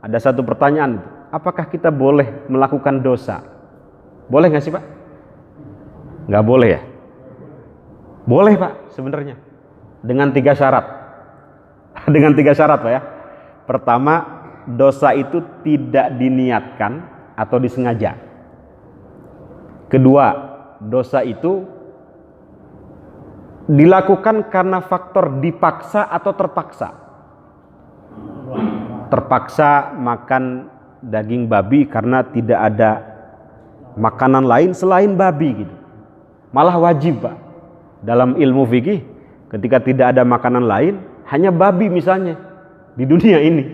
ada satu pertanyaan, apakah kita boleh melakukan dosa? Boleh nggak sih Pak? Nggak boleh ya? Boleh Pak sebenarnya, dengan 3 syarat. Dengan 3 syarat Pak ya. Pertama, dosa itu tidak diniatkan atau disengaja. Kedua, dosa itu dilakukan karena faktor dipaksa atau terpaksa. Terpaksa makan daging babi karena tidak ada makanan lain selain babi gitu. Malah wajib Pak. Dalam ilmu fikih, ketika tidak ada makanan lain, hanya babi misalnya di dunia ini,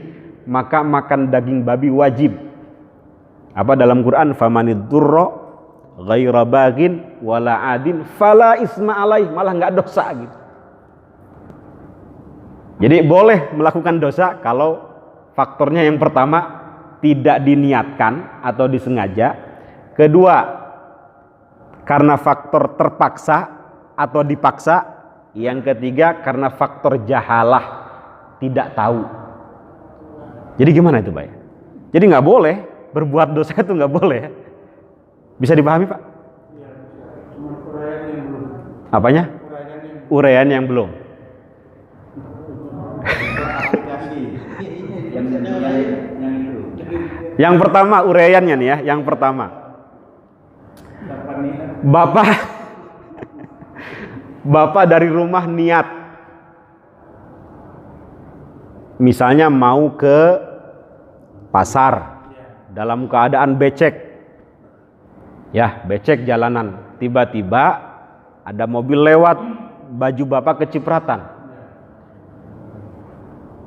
maka makan daging babi wajib. Apa dalam Quran? Famanidurra ghaira bagin wala adin fala isma alaih, malah nggak dosa gitu. Jadi boleh melakukan dosa kalau faktornya yang pertama tidak diniatkan atau disengaja. Kedua, karena faktor terpaksa atau dipaksa. Yang ketiga, karena faktor jahalah, tidak tahu. Jadi gimana itu Pak? Jadi nggak boleh berbuat dosa, itu nggak boleh. Bisa dipahami Pak? Apanya? Uraian yang belum. Yang pertama uraiannya nih ya, yang pertama. Bapak dari rumah niat, misalnya mau ke pasar dalam keadaan becek, ya becek jalanan, tiba-tiba ada mobil lewat, baju Bapak kecipratan.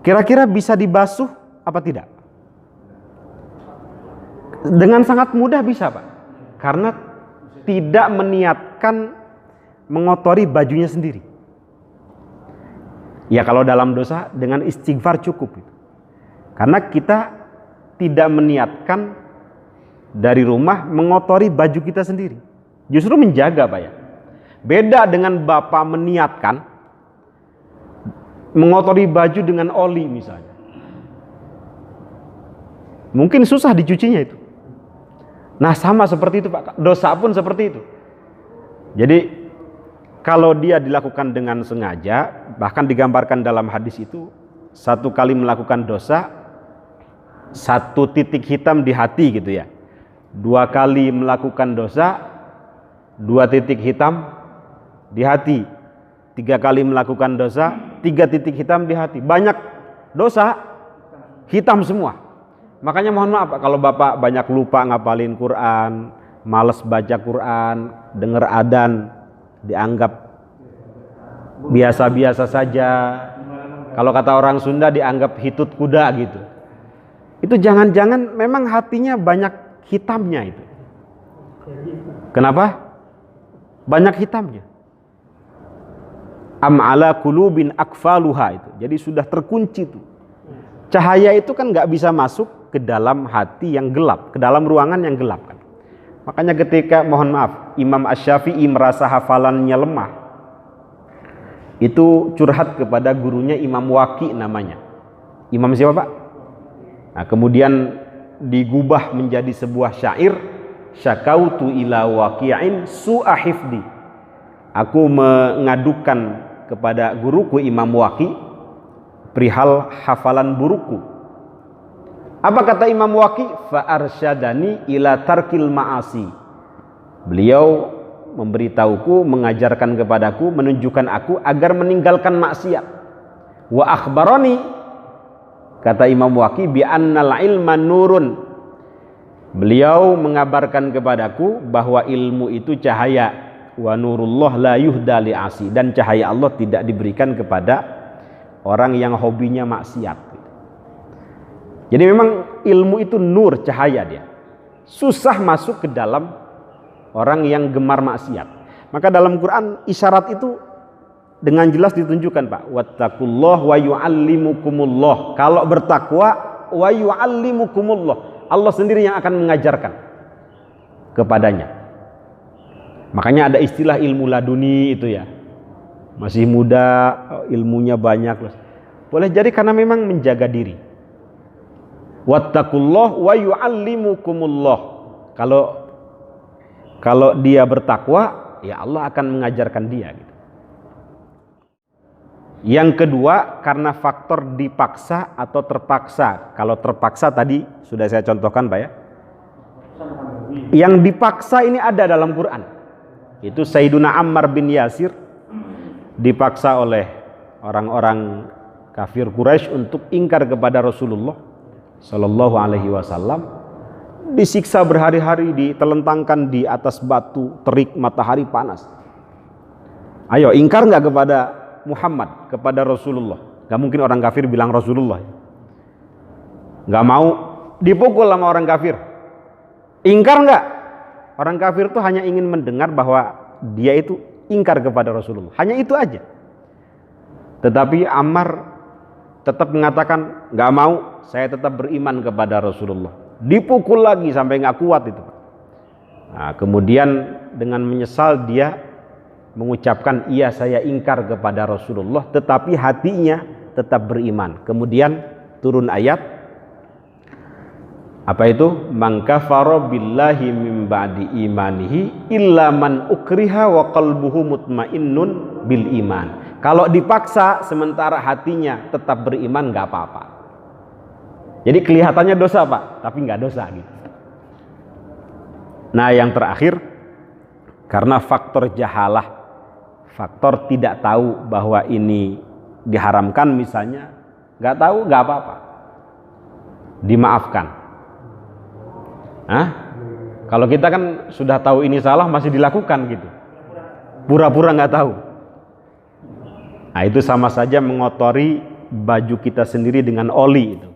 Kira-kira bisa dibasuh apa tidak? Dengan sangat mudah bisa Pak, karena tidak meniatkan mengotori bajunya sendiri. Ya kalau dalam dosa dengan istighfar cukup. Karena kita tidak meniatkan dari rumah mengotori baju kita sendiri. Justru menjaga Pak ya. Beda dengan Bapak meniatkan mengotori baju dengan oli misalnya. Mungkin susah dicucinya itu. Nah sama seperti itu Pak. Dosa pun seperti itu. Jadi kalau dia dilakukan dengan sengaja, bahkan digambarkan dalam hadis itu, 1 kali melakukan dosa, 1 titik hitam di hati gitu ya. 2 kali melakukan dosa, 2 titik hitam di hati. 3 kali melakukan dosa, 3 titik hitam di hati. Banyak dosa, hitam semua. Makanya mohon maaf Pak, kalau Bapak banyak lupa ngapalin Quran, males baca Quran, dengar adzan, dianggap biasa-biasa saja. Kalau kata orang Sunda dianggap hitut kuda gitu. Itu jangan-jangan memang hatinya banyak hitamnya itu. Kenapa? Banyak hitamnya. Am ala qulubin akfaluha itu. Jadi sudah terkunci tuh. Cahaya itu kan nggak bisa masuk ke dalam hati yang gelap, ke dalam ruangan yang gelap kan. Makanya ketika mohon maaf Imam Asy-Syafi'i merasa hafalannya lemah, itu curhat kepada gurunya Imam Waqi namanya. Imam siapa Pak? Nah, kemudian digubah menjadi sebuah syair, syakautu ila waqi'in su'a hifdi. Aku mengadukan kepada guruku Imam Waqi perihal hafalan burukku. Apa kata Imam Waqi? Fa arsyadani ila tarkil ma'asi. Beliau memberitahuku, mengajarkan kepadaku, menunjukkan aku agar meninggalkan maksiat. Wa akhbarani, kata Imam Waqi, bi annal ilma nurun. Beliau mengabarkan kepadaku bahwa ilmu itu cahaya. Wa nurullah la yuhda li asi, dan cahaya Allah tidak diberikan kepada orang yang hobinya maksiat. Jadi memang ilmu itu nur, cahaya dia. Susah masuk ke dalam orang yang gemar maksiat. Maka dalam Quran isyarat itu dengan jelas ditunjukkan Pak. Wattaqullah wa yu'allimukumullah. Kalau bertakwa wa yu'allimukumullah, Allah sendiri yang akan mengajarkan kepadanya. Makanya ada istilah ilmu laduni itu ya. Masih muda, ilmunya banyak. Boleh jadi karena memang menjaga diri. Wattaqullah wa yu'allimukumullah. Kalau dia bertakwa, ya Allah akan mengajarkan dia gitu. Yang kedua, karena faktor dipaksa atau terpaksa. Kalau terpaksa tadi sudah saya contohkan, Pak ya. Yang dipaksa ini ada dalam Quran. Itu Sayyiduna Ammar bin Yasir dipaksa oleh orang-orang kafir Quraisy untuk ingkar kepada Rasulullah Sallallahu Alaihi Wasallam. Disiksa berhari-hari, ditelentangkan di atas batu, terik, matahari panas. Ayo, ingkar nggak kepada Muhammad, kepada Rasulullah? Gak mungkin orang kafir bilang Rasulullah. Gak mau, dipukul sama orang kafir. Ingkar nggak? Orang kafir tuh hanya ingin mendengar bahwa dia itu ingkar kepada Rasulullah. Hanya itu aja. Tetapi Ammar tetap mengatakan, gak mau, saya tetap beriman kepada Rasulullah. Dipukul lagi sampai gak kuat itu. Nah, kemudian dengan menyesal dia mengucapkan, iya saya ingkar kepada Rasulullah, tetapi hatinya tetap beriman. Kemudian turun ayat, apa itu? Man kafara billahi min ba'di imanihi illa man ukriha wa qalbuhu mutmainnun bil iman. Kalau dipaksa sementara hatinya tetap beriman gak apa-apa. Jadi kelihatannya dosa, Pak, tapi nggak dosa gitu. Nah, yang terakhir, karena faktor jahalah, faktor tidak tahu bahwa ini diharamkan misalnya, nggak tahu, nggak apa-apa, dimaafkan. Hah? Kalau kita kan sudah tahu ini salah masih dilakukan gitu, pura-pura nggak tahu. Nah, itu sama saja mengotori baju kita sendiri dengan oli itu.